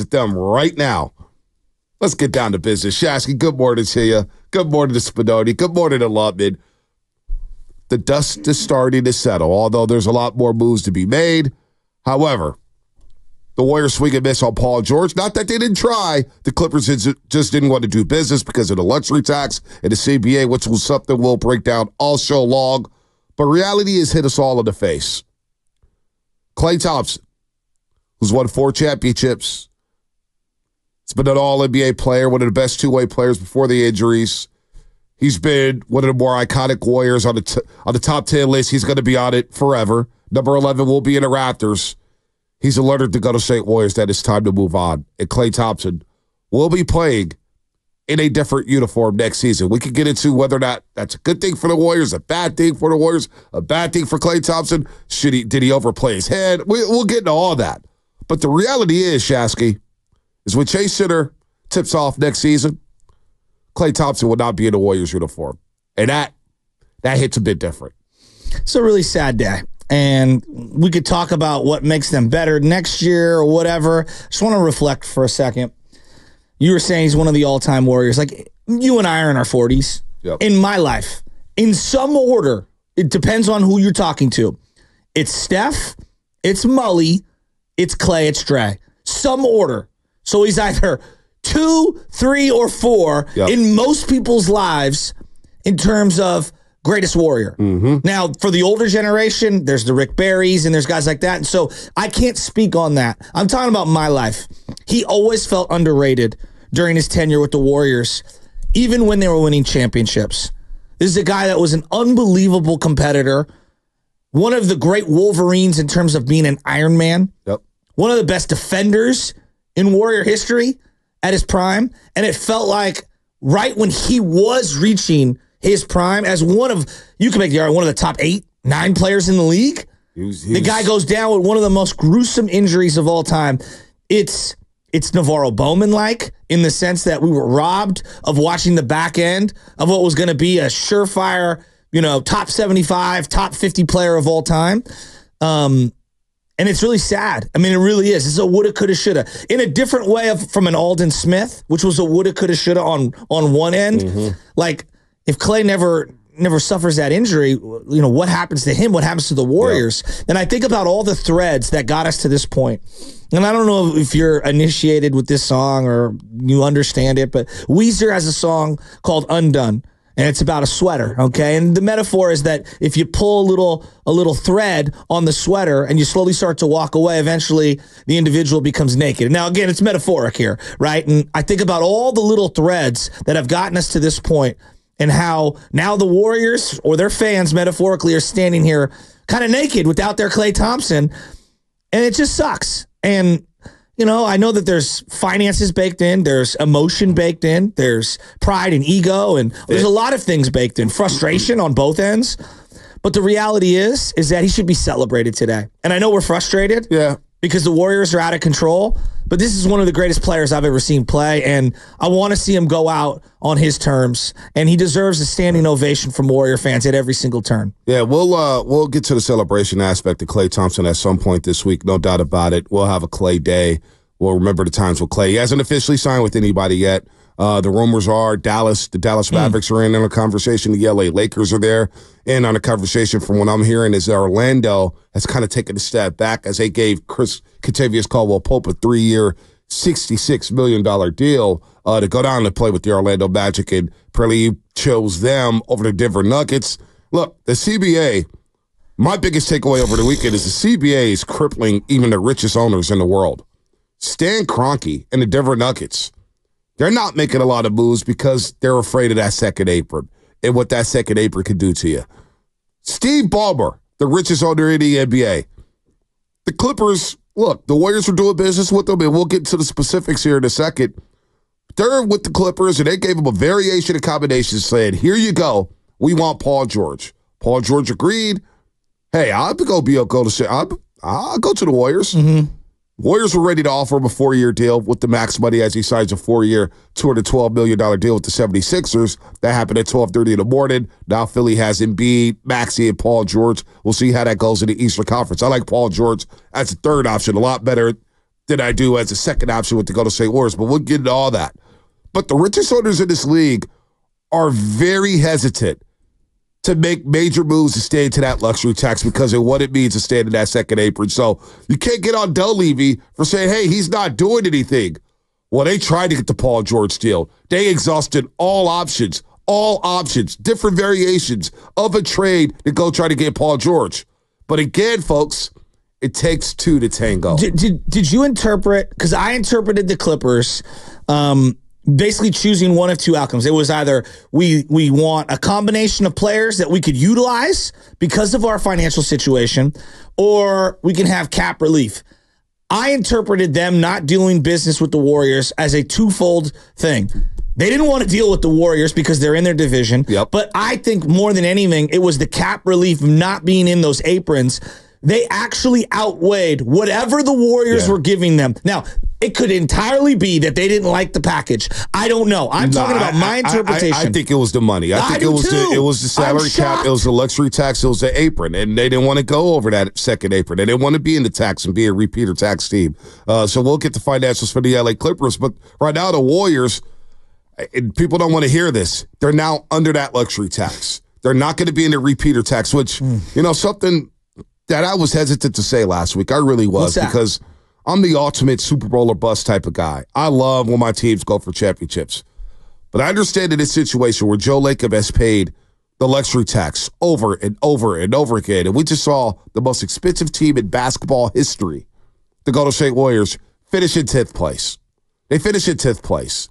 at them right now. Let's get down to business. Shasky, good morning to you. Good morning to Spadoni. Good morning to Lubman. The dust is starting to settle, although there's a lot more moves to be made. However, the Warriors swing and miss on Paul George. Not that they didn't try. The Clippers just didn't want to do business because of the luxury tax and the CBA, which was something we'll break down all show long. But reality has hit us all in the face. Klay Thompson, who's won 4 championships. He's been an all-NBA player, one of the best two-way players before the injuries. He's been one of the more iconic Warriors on the top 10 list. He's going to be on it forever. Number 11 will be in the Raptors. He's alerted to Golden State Warriors that it's time to move on. And Klay Thompson will be playing in a different uniform next season. We could get into whether or not that's a good thing for the Warriors, a bad thing for the Warriors, a bad thing for Klay Thompson. Did he overplay his head? We'll get into all that. But the reality is, Shasky, is when Chase Center tips off next season, Klay Thompson will not be in the Warriors uniform. And that hits a bit different. It's a really sad day. And we could talk about what makes them better next year or whatever. Just want to reflect for a second. You were saying he's one of the all-time Warriors. Like, you and I are in our 40s. Yep. In my life, in some order, it depends on who you're talking to. It's Steph, it's Mully, it's Klay, it's Dre. Some order. So he's either 2, 3, or 4 in most people's lives in terms of greatest Warrior. Mm-hmm. Now, for the older generation, there's the Rick Barrys and there's guys like that. And so I can't speak on that. I'm talking about my life. He always felt underrated during his tenure with the Warriors, even when they were winning championships. This is a guy that was an unbelievable competitor, one of the great Wolverines in terms of being an Iron Man, one of the best defenders in Warrior history at his prime. And it felt like right when he was reaching his prime as you can make the argument, one of the top 8, 9 players in the league. The guy goes down with one of the most gruesome injuries of all time. It's Navarro Bowman-like in the sense that we were robbed of watching the back end of what was going to be a surefire, top 75, top 50 player of all time. And it's really sad. I mean, it really is. It's a woulda, coulda, shoulda. In a different way from an Alden Smith, which was a woulda, coulda, shoulda on one end. Mm-hmm. Like, if Klay never suffers that injury, what happens to him? What happens to the Warriors? Yeah. And I think about all the threads that got us to this point. And I don't know if you're initiated with this song or you understand it, but Weezer has a song called Undone, and it's about a sweater, okay? And the metaphor is that if you pull a little thread on the sweater and you slowly start to walk away, eventually the individual becomes naked. Now, again, it's metaphoric here, right? And I think about all the little threads that have gotten us to this point, and how now the Warriors or their fans metaphorically are standing here kind of naked without their Klay Thompson. And it just sucks. And, I know that there's finances baked in. There's emotion baked in. There's pride and ego. And there's a lot of things baked in. Frustration on both ends. But the reality is that he should be celebrated today. And I know we're frustrated. Yeah. Because the Warriors are out of control. But this is one of the greatest players I've ever seen play, and I want to see him go out on his terms, and he deserves a standing ovation from Warrior fans at every single turn. Yeah, we'll get to the celebration aspect of Klay Thompson at some point this week, no doubt about it. We'll have a Klay day. We'll remember the times with Klay. He hasn't officially signed with anybody yet. The rumors are the Dallas Mavericks are in on a conversation. The LA Lakers are there in on a conversation. From what I'm hearing is Orlando has kind of taken a step back as they gave Kentavious Caldwell-Pope a 3-year, $66 million deal to go down and play with the Orlando Magic, and apparently chose them over the Denver Nuggets. Look, the CBA, my biggest takeaway over the weekend is the CBA is crippling even the richest owners in the world. Stan Kroenke and the Denver Nuggets, they're not making a lot of moves because they're afraid of that second apron and what that second apron can do to you. Steve Ballmer, the richest owner in the NBA. The Clippers, look, the Warriors are doing business with them, and we'll get to the specifics here in a second. They're with the Clippers, and they gave them a variation of combinations saying, here you go, we want Paul George. Paul George agreed. Hey, I'll go to the Warriors. Mm-hmm. Warriors were ready to offer him a 4-year deal with the max money as he signs a 4-year, $212 million deal with the 76ers. That happened at 12:30 in the morning. Now Philly has Embiid, Maxey, and Paul George. We'll see how that goes in the Eastern Conference. I like Paul George as a third option a lot better than I do as a second option with the Golden State Warriors, but we'll get into all that. But the richest owners in this league are very hesitant to make major moves to stay into that luxury tax because of what it means to stand in that second apron. So you can't get on Dunleavy for saying, hey, he's not doing anything. Well, they tried to get the Paul George deal. They exhausted all options, different variations of a trade to go try to get Paul George. But again, folks, it takes two to tango. Did you interpret, because I interpreted the Clippers basically choosing one of two outcomes. It was either we want a combination of players that we could utilize because of our financial situation, or we can have cap relief. I interpreted them not doing business with the Warriors as a twofold thing. They didn't want to deal with the Warriors because they're in their division. Yep. But I think more than anything, it was the cap relief not being in those aprons. They actually outweighed whatever the Warriors were giving them. Now, it could entirely be that they didn't like the package. I don't know. I'm talking about my interpretation. I think it was the money. I think it was the salary cap. It was the luxury tax. It was the apron. And they didn't want to go over that second apron. They didn't want to be in the tax and be a repeater tax team. So we'll get the financials for the LA Clippers. But right now, the Warriors, and people don't want to hear this, they're now under that luxury tax. They're not going to be in the repeater tax, which, something that I was hesitant to say last week. I really was, because I'm the ultimate Super Bowl or bust type of guy. I love when my teams go for championships. But I understand in this situation where Joe Lacob has paid the luxury tax over and over and over again, and we just saw the most expensive team in basketball history, the Golden State Warriors, finish in 10th place. They finish in 10th place.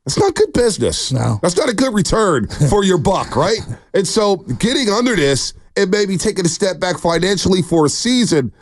That's not good business. No. That's not a good return for your buck, right? And so getting under this and maybe taking a step back financially for a season,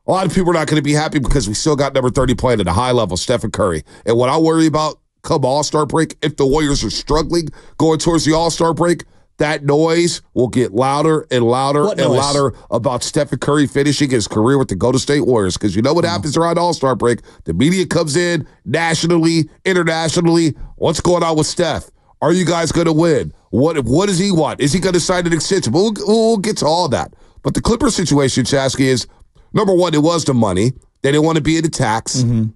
a lot of people are not going to be happy because we still got number 30 playing at a high level, Stephen Curry. And what I worry about come All-Star break, if the Warriors are struggling going towards the All-Star break, that noise will get louder and louder louder about Stephen Curry finishing his career with the Golden State Warriors. Because you know what happens around All-Star break? The media comes in nationally, internationally. What's going on with Steph? Are you guys going to win? What does he want? Is he going to sign an extension? We'll get to all that. But the Clippers situation, Chasky, is, number one, it was the money. They didn't want to be in the tax. Mm-hmm.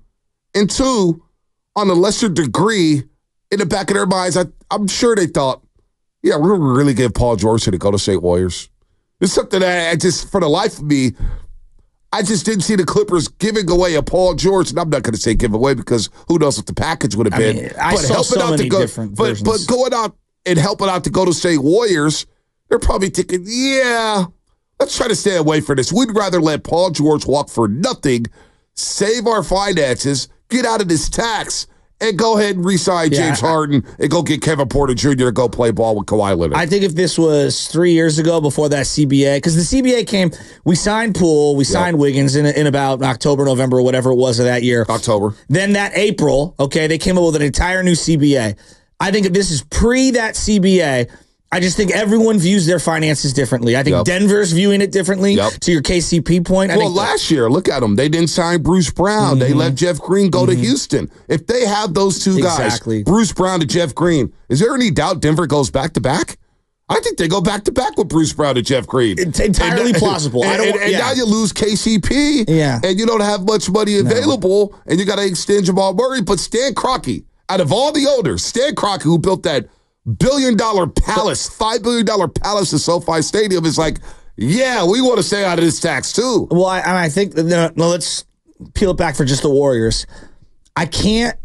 And two, on a lesser degree, in the back of their minds, I'm sure they thought, yeah, we're going to really give Paul George to the Golden State Warriors. It's something that I just, for the life of me, I just didn't see the Clippers giving away a Paul George, and I'm not going to say give away because who knows what the package would have been. I saw so many different versions. But going out and helping out the Golden State Warriors, they're probably thinking, yeah, let's try to stay away from this. We'd rather let Paul George walk for nothing, save our finances, get out of this tax, and go ahead and re-sign James Harden and go get Kevin Porter Jr. to go play ball with Kawhi Leonard. I think if this was 3 years ago before that CBA, because the CBA came, we signed Poole, we signed Wiggins in about October, November, or whatever it was of that year. October. Then that April, they came up with an entire new CBA. I think if this is pre that CBA, I just think everyone views their finances differently. I think Denver's viewing it differently, to your KCP point. Last year, look at them. They didn't sign Bruce Brown. Mm-hmm. They let Jeff Green go to Houston. If they have those two guys, Bruce Brown and Jeff Green, is there any doubt Denver goes back-to-back? I think they go back-to-back with Bruce Brown and Jeff Green. It's entirely plausible. And now you lose KCP, and you don't have much money available, and you got to extend Jamal Murray. But Stan Kroenke, out of all the owners, Stan Kroenke, who built that $1 billion palace, $5 billion palace at SoFi Stadium, is like, yeah, we want to stay out of this tax too. Well, I think, let's peel it back for just the Warriors. I can't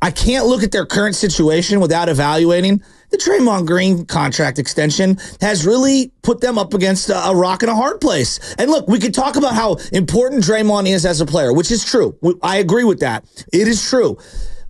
look at their current situation without evaluating the Draymond Green contract extension has really put them up against a rock and a hard place. And look, we could talk about how important Draymond is as a player, which is true. I agree with that. It is true.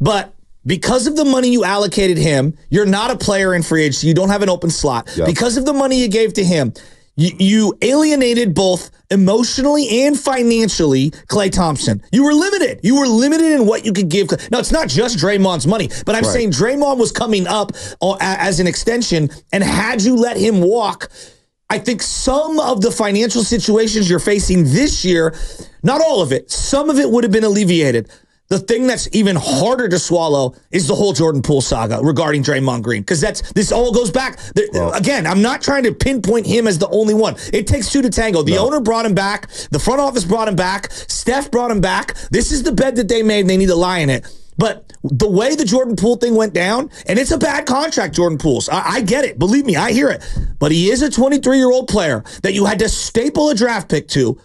But because of the money you allocated him, you're not a player in free agency. You don't have an open slot. Yep. Because of the money you gave to him, you alienated both emotionally and financially Klay Thompson. You were limited. You were limited in what you could give. Now, it's not just Draymond's money, but I'm saying Draymond was coming up as an extension, and had you let him walk, I think some of the financial situations you're facing this year, not all of it, some of it would have been alleviated. The thing that's even harder to swallow is the whole Jordan Poole saga regarding Draymond Green, because this all goes back. Again, I'm not trying to pinpoint him as the only one. It takes two to tango. The owner brought him back. The front office brought him back. Steph brought him back. This is the bed that they made, and they need to lie in it. But the way the Jordan Poole thing went down, and it's a bad contract, Jordan Poole's. I get it. Believe me, I hear it. But he is a 23-year-old player that you had to staple a draft pick to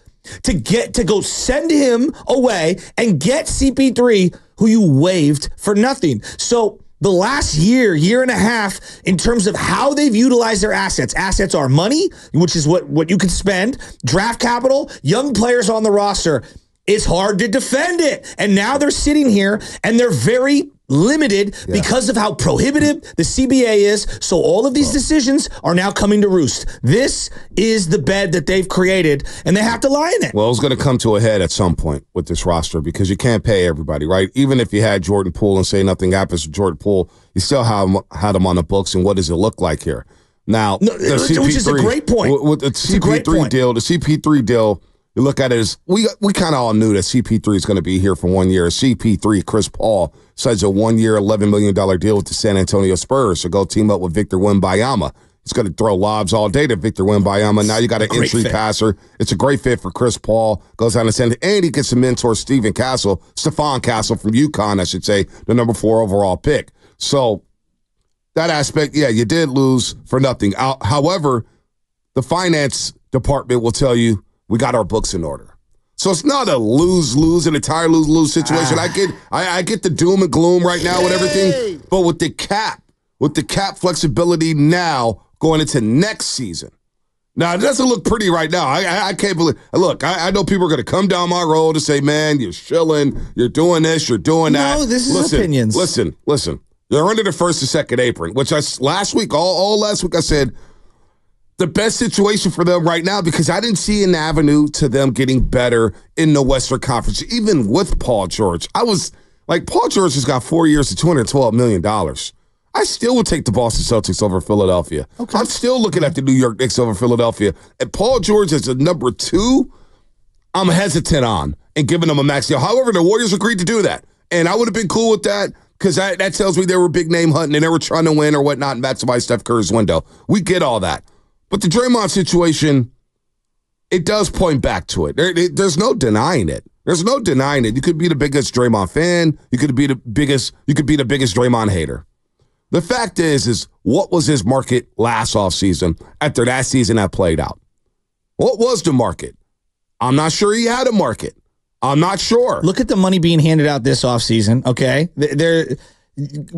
go send him away and get CP3, who you waived for nothing. So the last year and a half, in terms of how they've utilized their assets are money, which is what you can spend, draft capital, young players on the roster. It's hard to defend it. And now they're sitting here and they're very limited because of how prohibitive the CBA is. So all of these decisions are now coming to roost. This is the bed that they've created, and they have to lie in it. Well, it's going to come to a head at some point with this roster, because you can't pay everybody, right? Even if you had Jordan Poole and say nothing happens to Jordan Poole, you still had him on the books, and what does it look like here? Now, which is a great point. With the CP3 deal, you look at it as we kind of all knew that CP3 is going to be here for 1 year. CP3, Chris Paul, signs a 1 year, $11 million deal with the San Antonio Spurs to go team up with Victor Wembanyama. He's going to throw lobs all day to Victor Wembanyama. Now you got an entry passer. It's a great fit for Chris Paul. Goes down to San, and he gets to mentor Stephon Castle from UConn, I should say, the number 4 overall pick. So that aspect, you did lose for nothing. However, the finance department will tell you, we got our books in order. So it's not a lose-lose, an entire lose-lose situation. I get the doom and gloom right now with everything, but with the cap flexibility now going into next season. Now, it doesn't look pretty right now. I can't believe. Look, I know people are going to come down my road and say, man, you're shilling, you're doing this, you're doing that. No, this is opinions. Listen. You're under the first and second apron, which last week I said, the best situation for them right now, because I didn't see an avenue to them getting better in the Western Conference, even with Paul George. I was like, Paul George has got 4 years to $212 million. I still would take the Boston Celtics over Philadelphia. Okay. I'm still looking at the New York Knicks over Philadelphia. And Paul George as a number 2, I'm hesitant on and giving them a max deal. However, the Warriors agreed to do that. And I would have been cool with that, because that tells me they were big name hunting and they were trying to win or whatnot and maximize Steph Curry's window. We get all that. But the Draymond situation, it does point back to it. There's no denying it. There's no denying it. You could be the biggest Draymond fan. You could be the biggest Draymond hater. The fact is what was his market last offseason after that season that played out? What was the market? I'm not sure he had a market. I'm not sure. Look at the money being handed out this offseason, okay? They're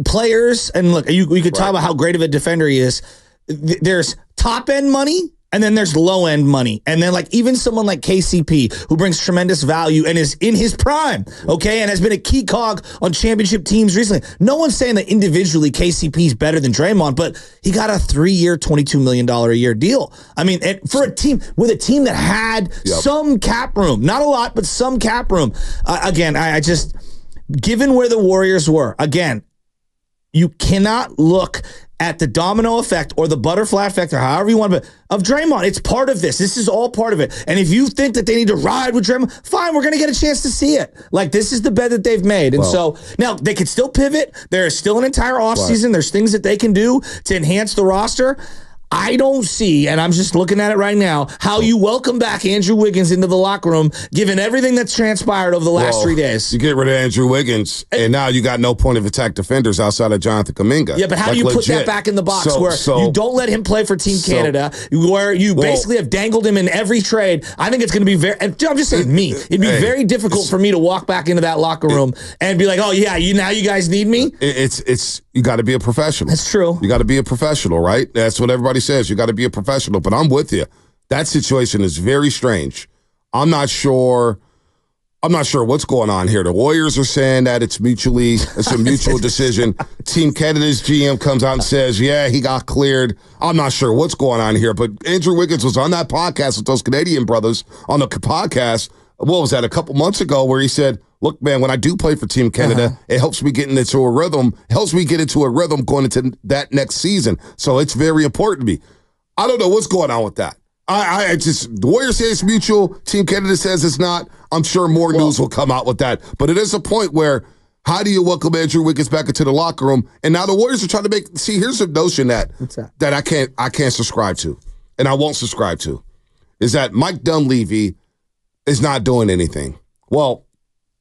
players, and look, we could talk about how great of a defender he is. There's top-end money, and then there's low-end money. And then, like, even someone like KCP, who brings tremendous value and is in his prime, okay, and has been a key cog on championship teams recently. No one's saying that individually KCP is better than Draymond, but he got a 3-year, $22 million a year deal. I mean, for a team that had some cap room, not a lot, but some cap room. Again, I just, given where the Warriors were, again, you cannot look at the domino effect or the butterfly effect, or however you want to, of Draymond. It's part of this. This is all part of it. And if you think that they need to ride with Draymond, fine, we're going to get a chance to see it. Like, this is the bed that they've made. And so now they could still pivot. There's still an entire offseason. There's things that they can do to enhance the roster. I don't see, and I'm just looking at it right now, how you welcome back Andrew Wiggins into the locker room, given everything that's transpired over the last 3 days. You get rid of Andrew Wiggins, and now you got no point of attack defenders outside of Jonathan Kuminga. Yeah, but how do you put that back in the box where you don't let him play for Team Canada, where you basically have dangled him in every trade? I think it's going to be very, I'm just saying it'd be very difficult for me to walk back into that locker room and be like, oh, yeah, now you guys need me? You got to be a professional. That's true. You got to be a professional, right? That's what everybody says. You got to be a professional. But I'm with you. That situation is very strange. I'm not sure what's going on here. The Warriors are saying that it's a mutual decision. Team Canada's GM comes out and says, yeah, he got cleared. I'm not sure what's going on here. But Andrew Wiggins was on that podcast with those Canadian brothers on the podcast. What was that, a couple months ago, where he said, look, man, when I do play for Team Canada, it helps me get into a rhythm, going into that next season. So it's very important to me. I don't know what's going on with that. I just, the Warriors say it's mutual. Team Canada says it's not. I'm sure more news will come out with that. But it is a point where, how do you welcome Andrew Wiggins back into the locker room? And now the Warriors are trying to make, see, here's a notion that I can't subscribe to, and I won't subscribe to, is that Mike Dunleavy is not doing anything. Well,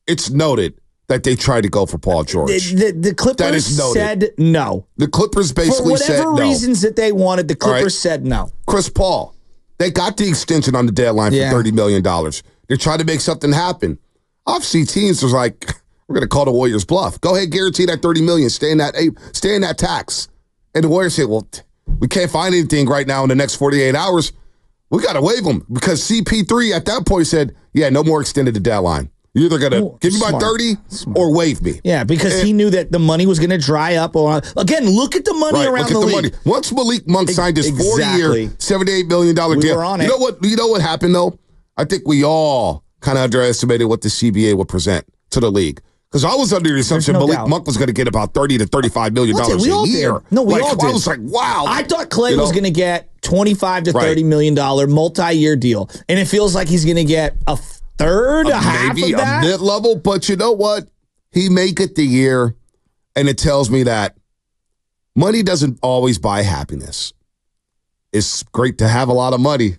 it's noted that they tried to go for Paul George. The Clippers said no. The Clippers basically said no. For whatever reasons that they wanted, the Clippers said no. Chris Paul, they got the extension on the deadline for $30 million. They're trying to make something happen. Offseason teams was like, we're going to call the Warriors bluff. Go ahead, guarantee that $30 million. Stay in that tax. And the Warriors said, well, we can't find anything right now in the next 48 hours. We got to waive them because CP3 at that point said, yeah, no more extended the deadline. You're either going to give me my 30 or waive me. Yeah, because he knew that the money was going to dry up. Again, look at the money around the league. Money. Once Malik Monk signed his 40-year, $78 million deal, you know what happened, though? I think we all kind of underestimated what the CBA would present to the league. Because I was under the assumption Malik Monk was going to get about $30 to $35 million a year. No, we all did. I was like, wow. I thought Klay was going to get $25 to $30 million multi-year deal. And it feels like he's going to get a third, a half maybe of that. A mid-level, but you know what? He make it the year, and it tells me that money doesn't always buy happiness. It's great to have a lot of money.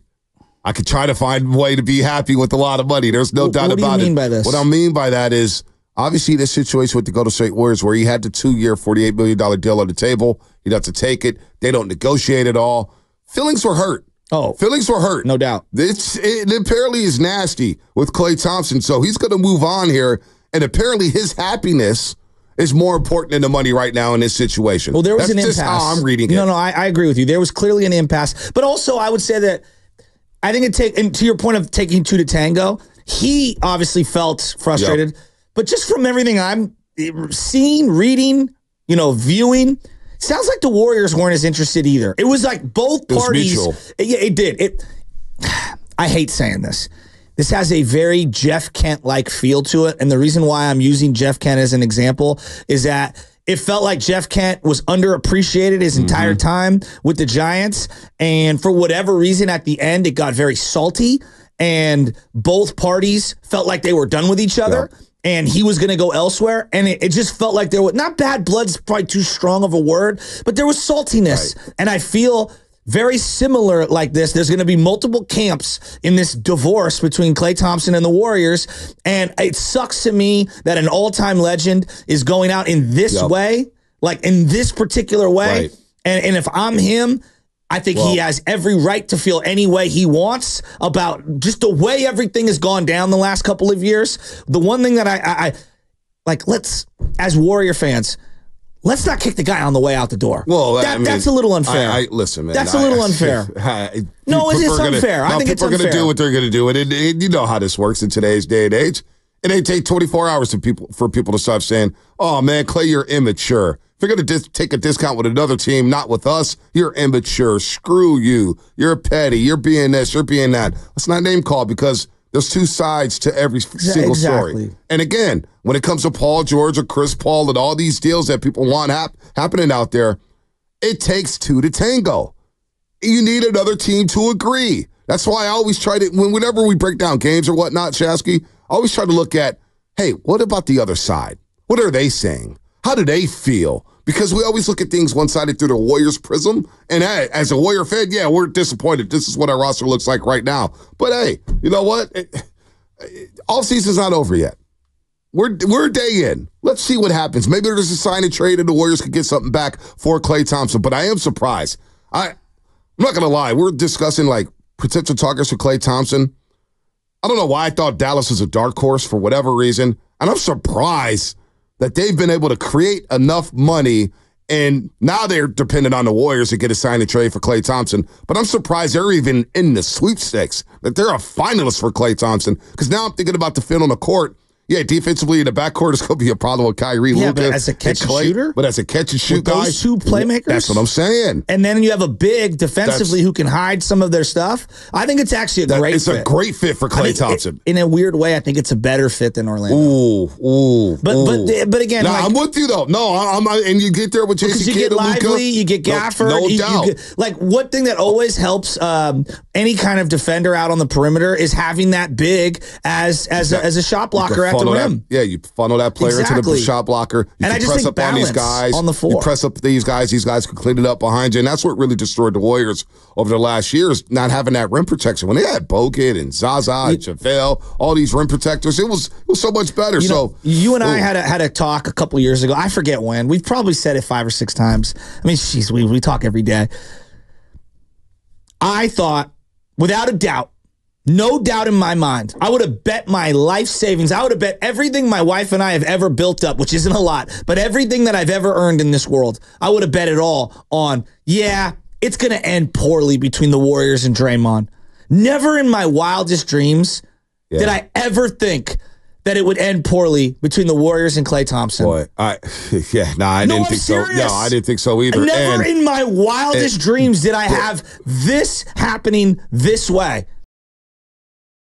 I could try to find a way to be happy with a lot of money. There's no doubt about it. What do you mean by this? What I mean by that is, obviously, this situation with the Golden State Warriors where he had the 2-year, $48 million deal on the table. He'd have to take it. They don't negotiate at all. Feelings were hurt. Oh, feelings were hurt. No doubt. It apparently is nasty with Klay Thompson, so he's going to move on here, and apparently his happiness is more important than the money right now in this situation. Well, there was an impasse. That's just how I'm reading it. No, I agree with you. There was clearly an impasse, but also I would say that I think and to your point of taking two to tango, he obviously felt frustrated, but just from everything I'm seeing, reading, viewing, sounds like the Warriors weren't as interested either. It was like both parties. It did. I hate saying this. This has a very Jeff Kent-like feel to it. And the reason why I'm using Jeff Kent as an example is that it felt like Jeff Kent was underappreciated his entire time with the Giants. And for whatever reason, at the end, it got very salty. And both parties felt like they were done with each other. Yeah. And he was going to go elsewhere. And it just felt like there was, not bad blood's probably too strong of a word, but there was saltiness. Right. And I feel very similar like this. There's going to be multiple camps in this divorce between Klay Thompson and the Warriors. And it sucks to me that an all-time legend is going out in this way, like in this particular way. Right. And if I'm him, I think he has every right to feel any way he wants about just the way everything has gone down the last couple of years. The one thing that I like, let's, as Warrior fans, let's not kick the guy on the way out the door. Well, that's a little unfair. Listen, man. That's a little unfair. No, it's unfair. I think it's unfair. People are going to do what they're going to do. And you know how this works in today's day and age. It ain't take 24 hours for people to stop saying, oh, man, Klay, you're immature. If you're going to take a discount with another team, not with us, you're immature. Screw you. You're petty. You're being this. You're being that. Let's not name call because there's two sides to every single story. And again, when it comes to Paul George or Chris Paul and all these deals that people want happening out there, it takes two to tango. You need another team to agree. That's why I always try to, whenever we break down games or whatnot, Shasky, I always try to look at, hey, what about the other side? What are they saying? How do they feel? Because we always look at things one-sided through the Warriors prism. And hey, as a Warrior fan, yeah, we're disappointed. This is what our roster looks like right now. But hey, you know what? Off-season's not over yet. We're a day in. Let's see what happens. Maybe there's a sign and trade and the Warriors could get something back for Klay Thompson. But I am surprised. I'm not going to lie. We're discussing like potential targets for Klay Thompson. I don't know why I thought Dallas was a dark horse for whatever reason. And I'm surprised that they've been able to create enough money, and now they're dependent on the Warriors to get a sign and trade for Klay Thompson. But I'm surprised they're even in the sweepstakes, that they're a finalist for Klay Thompson, because now I'm thinking about the fit on the court. Yeah, defensively in the backcourt is going to be a problem with Kyrie, Yeah, Luka, but as a catch and Klay, shooter? But as a catch and shoot With guy, those two playmakers? That's what I'm saying. And then you have a big defensively who can hide some of their stuff. I think it's actually a great fit. It's a great fit for Klay Thompson. In a weird way, I think it's a better fit than Orlando. Ooh. But again, no, I'm with you though. No, I'm and you get there with Jason Kidd, you get Kidd, Lively, you get Gafford. No doubt. One thing that always helps any kind of defender out on the perimeter is having that big as a shot blocker at the rim. You funnel that player into the shot blocker. You and I just press think up on these guys on the floor. You press up these guys can clean it up behind you. And that's what really destroyed the Warriors over the last years, not having that rim protection. When they had Bogut and Zaza and JaVale, all these rim protectors, it was so much better. You and I had a talk a couple years ago. I forget when. We've probably said it 5 or 6 times. I mean, we talk every day. I thought, without a doubt, no doubt in my mind, I would have bet my life savings. I would have bet everything my wife and I have ever built up, which isn't a lot, but everything that I've ever earned in this world, I would have bet it all on, it's going to end poorly between the Warriors and Draymond. Never in my wildest dreams did I ever think that it would end poorly between the Warriors and Klay Thompson. Boy, I didn't think so. No, I didn't think so either. Never in my wildest dreams did I have this happening this way.